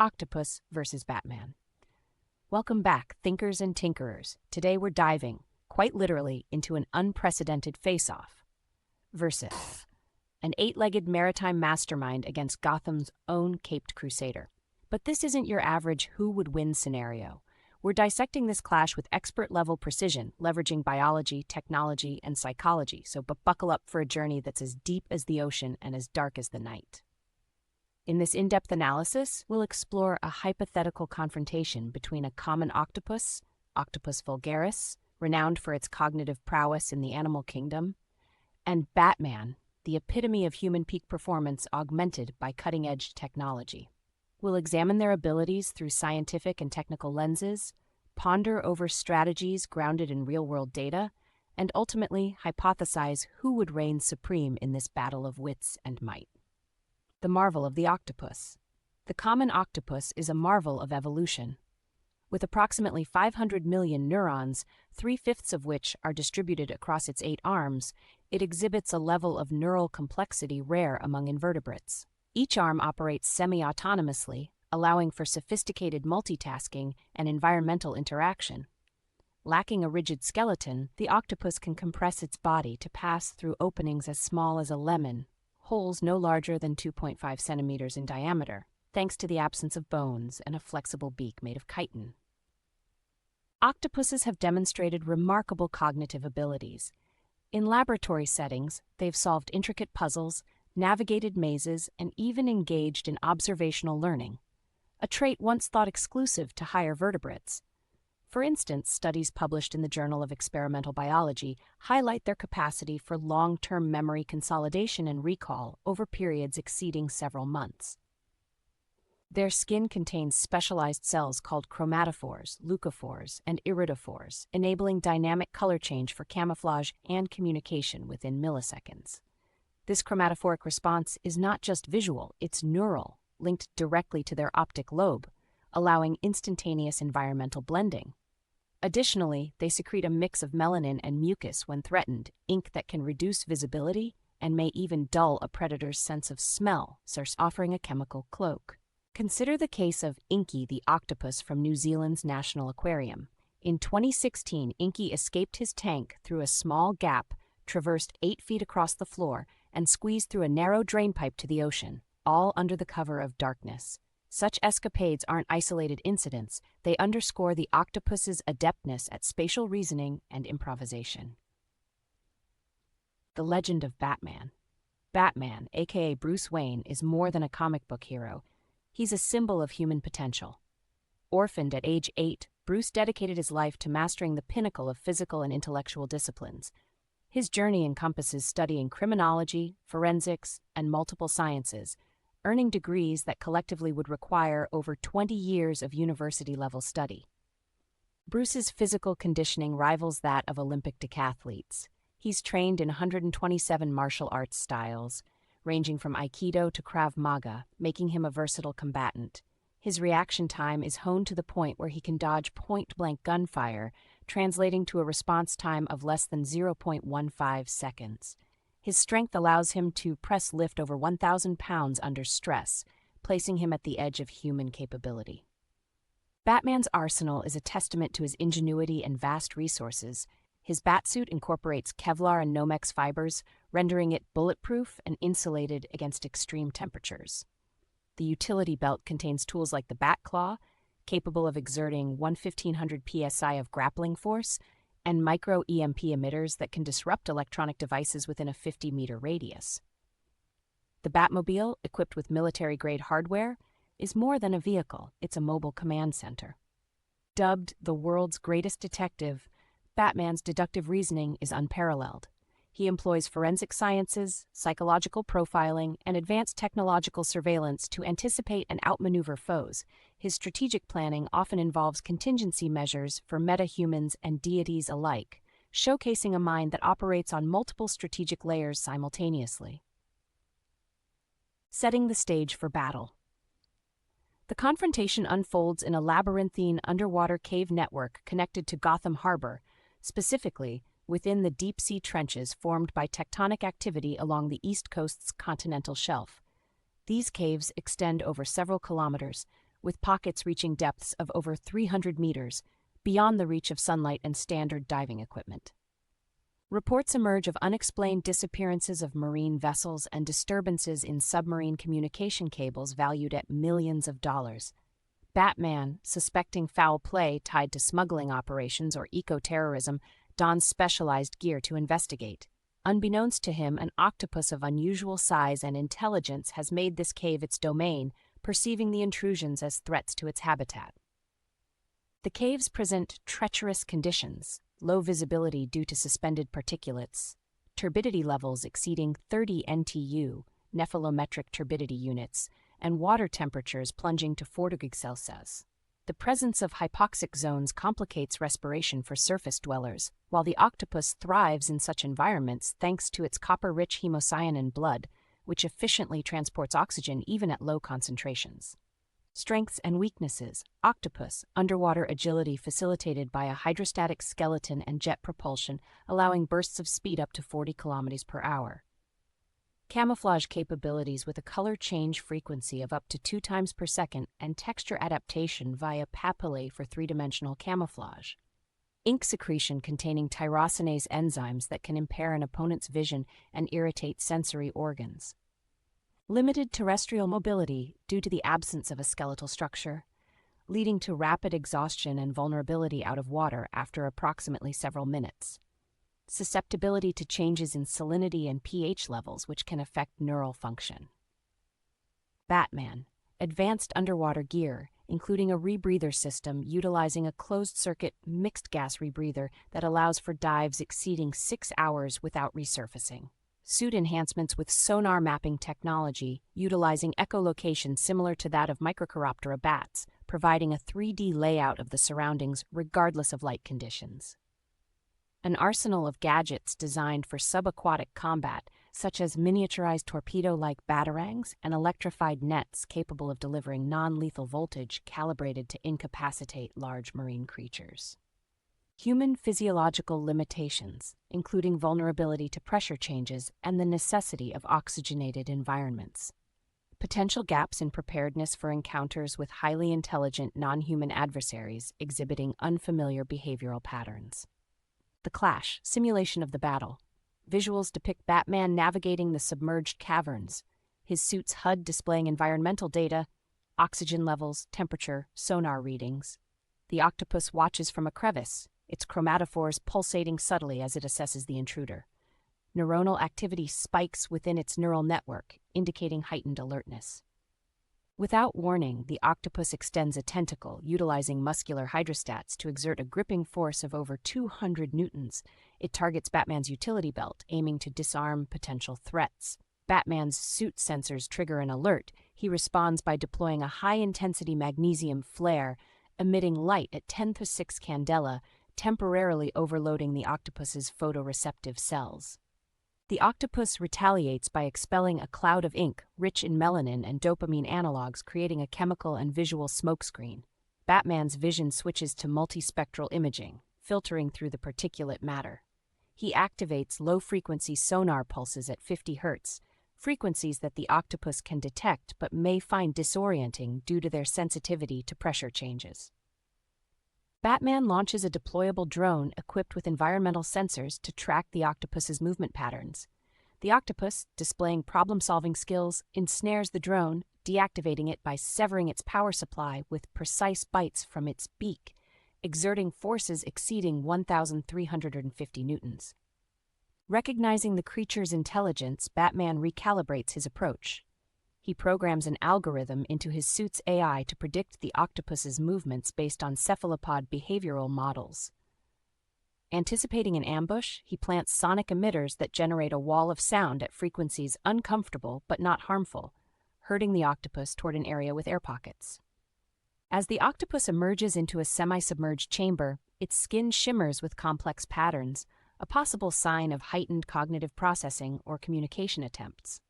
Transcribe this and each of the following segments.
Octopus versus Batman. Welcome back, thinkers and tinkerers. Today we're diving, quite literally, into an unprecedented face-off. Versus an eight-legged maritime mastermind against Gotham's own caped crusader. But this isn't your average who-would-win scenario. We're dissecting this clash with expert-level precision, leveraging biology, technology, and psychology, so buckle up for a journey that's as deep as the ocean and as dark as the night. In this in-depth analysis, we'll explore a hypothetical confrontation between a common octopus, Octopus vulgaris, renowned for its cognitive prowess in the animal kingdom, and Batman, the epitome of human peak performance augmented by cutting-edge technology. We'll examine their abilities through scientific and technical lenses, ponder over strategies grounded in real-world data, and ultimately hypothesize who would reign supreme in this battle of wits and might. The marvel of the octopus. The common octopus is a marvel of evolution. With approximately 500 million neurons, 3/5 of which are distributed across its 8 arms, it exhibits a level of neural complexity rare among invertebrates. Each arm operates semi-autonomously, allowing for sophisticated multitasking and environmental interaction. Lacking a rigid skeleton, the octopus can compress its body to pass through openings as small as a lemon, holes no larger than 2.5 centimeters in diameter, thanks to the absence of bones and a flexible beak made of chitin. Octopuses have demonstrated remarkable cognitive abilities. In laboratory settings, they've solved intricate puzzles, navigated mazes, and even engaged in observational learning, a trait once thought exclusive to higher vertebrates. For instance, studies published in the Journal of Experimental Biology highlight their capacity for long-term memory consolidation and recall over periods exceeding several months. Their skin contains specialized cells called chromatophores, leucophores, and iridophores, enabling dynamic color change for camouflage and communication within milliseconds. This chromatophoric response is not just visual, it's neural, linked directly to their optic lobe, allowing instantaneous environmental blending. Additionally, they secrete a mix of melanin and mucus when threatened, ink that can reduce visibility and may even dull a predator's sense of smell, offering a chemical cloak. Consider the case of Inky the octopus from New Zealand's National Aquarium. In 2016, Inky escaped his tank through a small gap, traversed 8 feet across the floor, and squeezed through a narrow drainpipe to the ocean, all under the cover of darkness. Such escapades aren't isolated incidents, they underscore the octopus's adeptness at spatial reasoning and improvisation. The legend of Batman. Batman, aka Bruce Wayne, is more than a comic book hero. He's a symbol of human potential. Orphaned at age 8, Bruce dedicated his life to mastering the pinnacle of physical and intellectual disciplines. His journey encompasses studying criminology, forensics, and multiple sciences, earning degrees that collectively would require over 20 years of university-level study. Bruce's physical conditioning rivals that of Olympic decathletes. He's trained in 127 martial arts styles, ranging from Aikido to Krav Maga, making him a versatile combatant. His reaction time is honed to the point where he can dodge point-blank gunfire, translating to a response time of less than 0.15 seconds. His strength allows him to press lift over 1,000 pounds under stress, placing him at the edge of human capability. Batman's arsenal is a testament to his ingenuity and vast resources. His batsuit incorporates Kevlar and Nomex fibers, rendering it bulletproof and insulated against extreme temperatures. The utility belt contains tools like the Bat Claw, capable of exerting 1,500 psi of grappling force, and micro-EMP emitters that can disrupt electronic devices within a 50-meter radius. The Batmobile, equipped with military-grade hardware, is more than a vehicle, it's a mobile command center. Dubbed the world's greatest detective, Batman's deductive reasoning is unparalleled. He employs forensic sciences, psychological profiling, and advanced technological surveillance to anticipate and outmaneuver foes. His strategic planning often involves contingency measures for metahumans and deities alike, showcasing a mind that operates on multiple strategic layers simultaneously. Setting the stage for battle. The confrontation unfolds in a labyrinthine underwater cave network connected to Gotham Harbor, specifically within the deep-sea trenches formed by tectonic activity along the East Coast's continental shelf. These caves extend over several kilometers, with pockets reaching depths of over 300 meters, beyond the reach of sunlight and standard diving equipment. Reports emerge of unexplained disappearances of marine vessels and disturbances in submarine communication cables valued at millions of dollars. Batman, suspecting foul play tied to smuggling operations or eco-terrorism, dons specialized gear to investigate. Unbeknownst to him, an octopus of unusual size and intelligence has made this cave its domain, perceiving the intrusions as threats to its habitat. The caves present treacherous conditions, low visibility due to suspended particulates, turbidity levels exceeding 30 NTU, nephelometric turbidity units, and water temperatures plunging to 4 degrees Celsius. The presence of hypoxic zones complicates respiration for surface dwellers, while the octopus thrives in such environments thanks to its copper-rich hemocyanin blood, which efficiently transports oxygen even at low concentrations. Strengths and weaknesses: octopus, underwater agility facilitated by a hydrostatic skeleton and jet propulsion, allowing bursts of speed up to 40 km per hour. Camouflage capabilities with a color change frequency of up to 2 times per second and texture adaptation via papillae for three-dimensional camouflage. Ink secretion containing tyrosinase enzymes that can impair an opponent's vision and irritate sensory organs. Limited terrestrial mobility due to the absence of a skeletal structure, leading to rapid exhaustion and vulnerability out of water after approximately several minutes. Susceptibility to changes in salinity and pH levels, which can affect neural function. Batman, advanced underwater gear, including a rebreather system utilizing a closed-circuit mixed-gas rebreather that allows for dives exceeding 6 hours without resurfacing. Suit enhancements with sonar mapping technology, utilizing echolocation similar to that of Microchiroptera bats, providing a 3D layout of the surroundings regardless of light conditions. An arsenal of gadgets designed for subaquatic combat, such as miniaturized torpedo-like batarangs and electrified nets capable of delivering non-lethal voltage calibrated to incapacitate large marine creatures. Human physiological limitations, including vulnerability to pressure changes and the necessity of oxygenated environments. Potential gaps in preparedness for encounters with highly intelligent non-human adversaries exhibiting unfamiliar behavioral patterns. The Clash, simulation of the battle. Visuals depict Batman navigating the submerged caverns, his suit's HUD displaying environmental data, oxygen levels, temperature, sonar readings. The octopus watches from a crevice, its chromatophores pulsating subtly as it assesses the intruder. Neuronal activity spikes within its neural network, indicating heightened alertness. Without warning, the octopus extends a tentacle, utilizing muscular hydrostats to exert a gripping force of over 200 newtons. It targets Batman's utility belt, aiming to disarm potential threats. Batman's suit sensors trigger an alert. He responds by deploying a high-intensity magnesium flare, emitting light at 10⁶ candela, temporarily overloading the octopus's photoreceptive cells. The octopus retaliates by expelling a cloud of ink rich in melanin and dopamine analogs, creating a chemical and visual smokescreen. Batman's vision switches to multispectral imaging, filtering through the particulate matter. He activates low-frequency sonar pulses at 50 Hz, frequencies that the octopus can detect but may find disorienting due to their sensitivity to pressure changes. Batman launches a deployable drone equipped with environmental sensors to track the octopus's movement patterns. The octopus, displaying problem-solving skills, ensnares the drone, deactivating it by severing its power supply with precise bites from its beak, exerting forces exceeding 1,350 newtons. Recognizing the creature's intelligence, Batman recalibrates his approach. He programs an algorithm into his suit's AI to predict the octopus's movements based on cephalopod behavioral models. Anticipating an ambush, he plants sonic emitters that generate a wall of sound at frequencies uncomfortable but not harmful, herding the octopus toward an area with air pockets. As the octopus emerges into a semi-submerged chamber, its skin shimmers with complex patterns, a possible sign of heightened cognitive processing or communication attempts.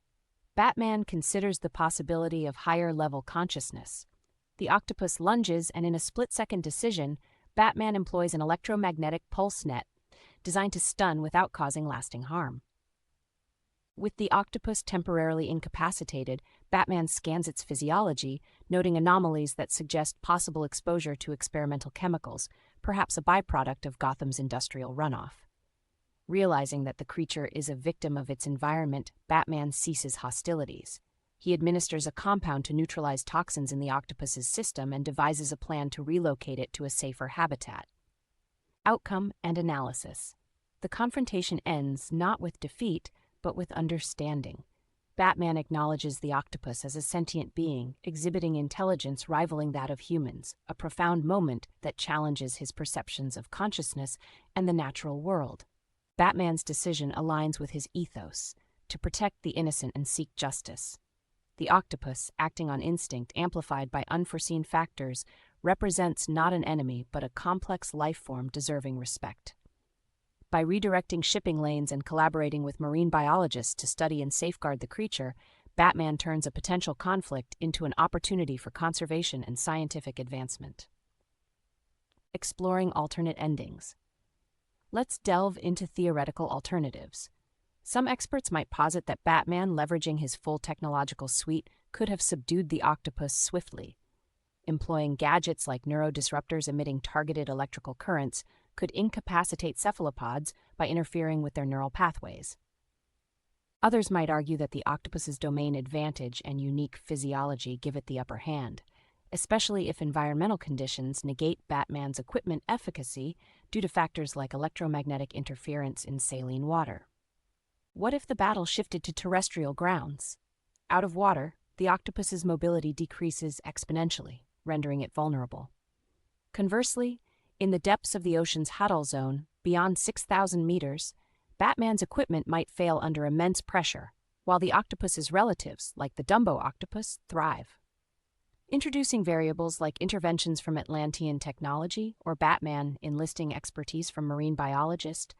Batman considers the possibility of higher-level consciousness. The octopus lunges, and in a split-second decision, Batman employs an electromagnetic pulse net designed to stun without causing lasting harm. With the octopus temporarily incapacitated, Batman scans its physiology, noting anomalies that suggest possible exposure to experimental chemicals, perhaps a byproduct of Gotham's industrial runoff. Realizing that the creature is a victim of its environment, Batman ceases hostilities. He administers a compound to neutralize toxins in the octopus's system and devises a plan to relocate it to a safer habitat. Outcome and analysis. The confrontation ends not with defeat, but with understanding. Batman acknowledges the octopus as a sentient being, exhibiting intelligence rivaling that of humans, a profound moment that challenges his perceptions of consciousness and the natural world. Batman's decision aligns with his ethos, to protect the innocent and seek justice. The octopus, acting on instinct amplified by unforeseen factors, represents not an enemy but a complex life form deserving respect. By redirecting shipping lanes and collaborating with marine biologists to study and safeguard the creature, Batman turns a potential conflict into an opportunity for conservation and scientific advancement. Exploring alternate endings. Let's delve into theoretical alternatives. Some experts might posit that Batman, leveraging his full technological suite, could have subdued the octopus swiftly. Employing gadgets like neurodisruptors emitting targeted electrical currents could incapacitate cephalopods by interfering with their neural pathways. Others might argue that the octopus's domain advantage and unique physiology give it the upper hand, especially if environmental conditions negate Batman's equipment efficacy due to factors like electromagnetic interference in saline water. What if the battle shifted to terrestrial grounds? Out of water, the octopus's mobility decreases exponentially, rendering it vulnerable. Conversely, in the depths of the ocean's Hadal zone, beyond 6,000 meters, Batman's equipment might fail under immense pressure, while the octopus's relatives, like the Dumbo octopus, thrive. Introducing variables like interventions from Atlantean technology or Batman enlisting expertise from marine biologist,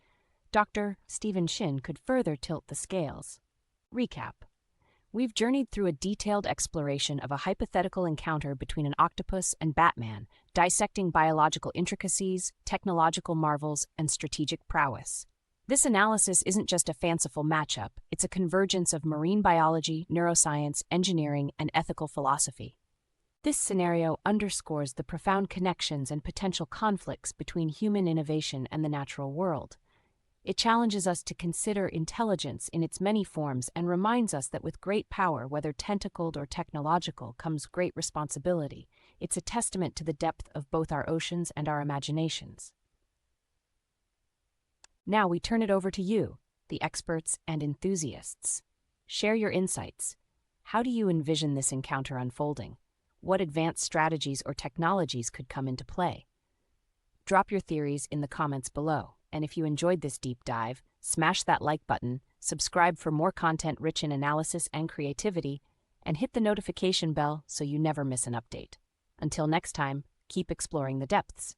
Dr. Stephen Shin could further tilt the scales. Recap. We've journeyed through a detailed exploration of a hypothetical encounter between an octopus and Batman, dissecting biological intricacies, technological marvels, and strategic prowess. This analysis isn't just a fanciful matchup, it's a convergence of marine biology, neuroscience, engineering, and ethical philosophy. This scenario underscores the profound connections and potential conflicts between human innovation and the natural world. It challenges us to consider intelligence in its many forms and reminds us that with great power, whether tentacled or technological, comes great responsibility. It's a testament to the depth of both our oceans and our imaginations. Now we turn it over to you, the experts and enthusiasts. Share your insights. How do you envision this encounter unfolding? What advanced strategies or technologies could come into play? Drop your theories in the comments below. And if you enjoyed this deep dive, smash that like button, subscribe for more content rich in analysis and creativity, and hit the notification bell so you never miss an update. Until next time, keep exploring the depths.